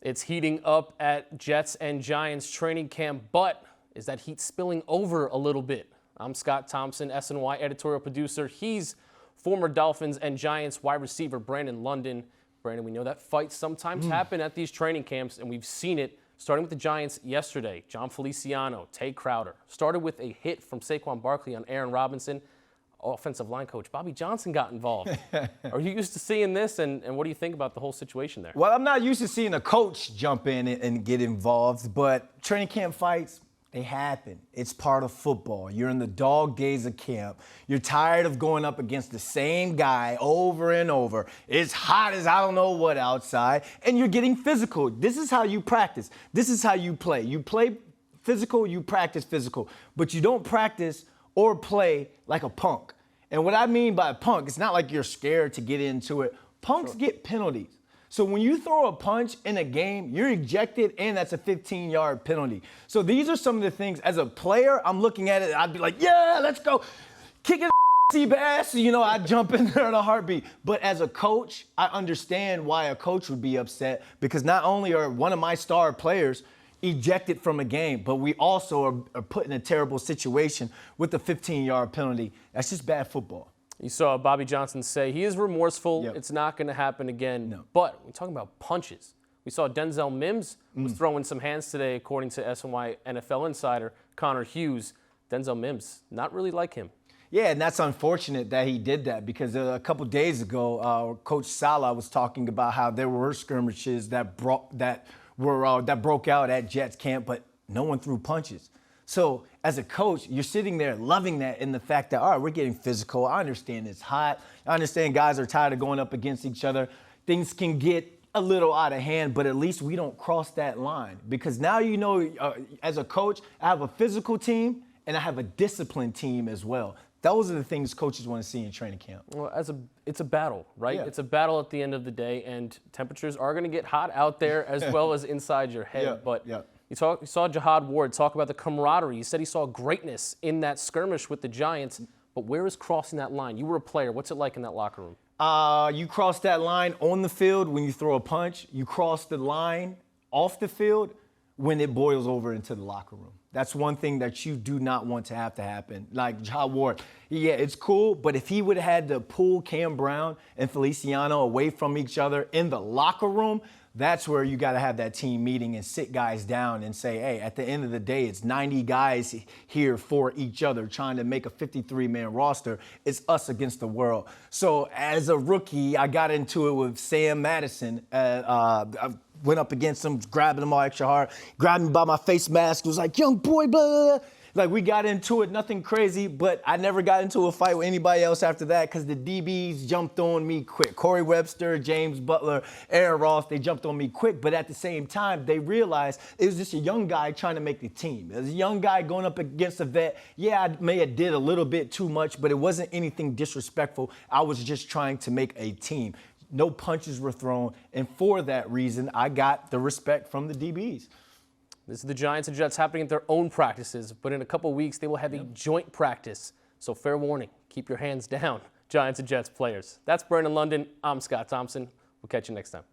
It's heating up at Jets and Giants training camp, but is that heat spilling over a little bit? I'm Scott Thompson, SNY editorial producer. He's former Dolphins and Giants wide receiver Brandon London. Brandon, we know that fights sometimes happen at these training camps, and we've seen it starting with the Giants yesterday. John Feliciano, Tay Crowder. Started with a hit from Saquon Barkley on Aaron Robinson. Offensive line coach Bobby Johnson got involved. Are you used to seeing this, and what do you think about the whole situation there? Well, I'm not used to seeing a coach jump in and get involved, but training camp fights, they happen. It's part of football. You're in the dog days of camp. You're tired of going up against the same guy over and over. It's hot as I don't know what outside, and you're getting physical. This is how you practice. This is how you play. You play physical, you practice physical, but you don't practice or play like a punk. And what I mean by punk, it's not like you're scared to get into it. Punks get penalties. So when you throw a punch in a game, you're ejected, and that's a 15-yard penalty. So these are some of the things, as a player, I'm looking at it, I'd be like, yeah, let's go. Kick his ass, I'd jump in there in a heartbeat. But as a coach, I understand why a coach would be upset, because not only are one of my star players ejected from a game, but we also are put in a terrible situation with a 15-yard penalty. That's just bad football. You saw Bobby Johnson say he is remorseful. Yep. It's not going to happen again. No. But we're talking about punches. We saw Denzel Mims was throwing some hands today, according to SNY NFL insider Connor Hughes. Denzel Mims, not really like him. Yeah, and that's unfortunate that he did that, because a couple days ago, Coach Salah was talking about how there were skirmishes that broke out at Jets camp, but no one threw punches. So as a coach, you're sitting there loving that, in the fact that, all right, we're getting physical. I understand it's hot. I understand guys are tired of going up against each other. Things can get a little out of hand, but at least we don't cross that line, because now as a coach, I have a physical team and I have a disciplined team as well. Those are the things coaches want to see in training camp. Well, it's a battle, right? Yeah. It's a battle at the end of the day, and temperatures are going to get hot out there as well as inside your head. Yeah, but yeah. You saw Jihad Ward talk about the camaraderie. He said he saw greatness in that skirmish with the Giants, but where is crossing that line? You were a player. What's it like in that locker room? You cross that line on the field when you throw a punch. You cross the line off the field when it boils over into the locker room. That's one thing that you do not want to have to happen. Like Jihad Ward, yeah, it's cool, but if he would have had to pull Cam Brown and Feliciano away from each other in the locker room, that's where you got to have that team meeting and sit guys down and say, hey, at the end of the day, it's 90 guys here for each other trying to make a 53-man roster. It's us against the world. So as a rookie, I got into it with Sam Madison. I went up against him, grabbing him all extra hard, grabbed me by my face mask. It was like, young boy, blah, blah. Like, we got into it, nothing crazy, but I never got into a fight with anybody else after that, because the DBs jumped on me quick. Corey Webster, James Butler, Aaron Ross, they jumped on me quick, but at the same time, they realized it was just a young guy trying to make the team. As a young guy going up against a vet, yeah, I may have did a little bit too much, but it wasn't anything disrespectful. I was just trying to make a team. No punches were thrown, and for that reason, I got the respect from the DBs. This is the Giants and Jets happening at their own practices, but in a couple weeks, they will have a joint practice. So fair warning, keep your hands down, Giants and Jets players. That's Brandon London. I'm Scott Thompson. We'll catch you next time.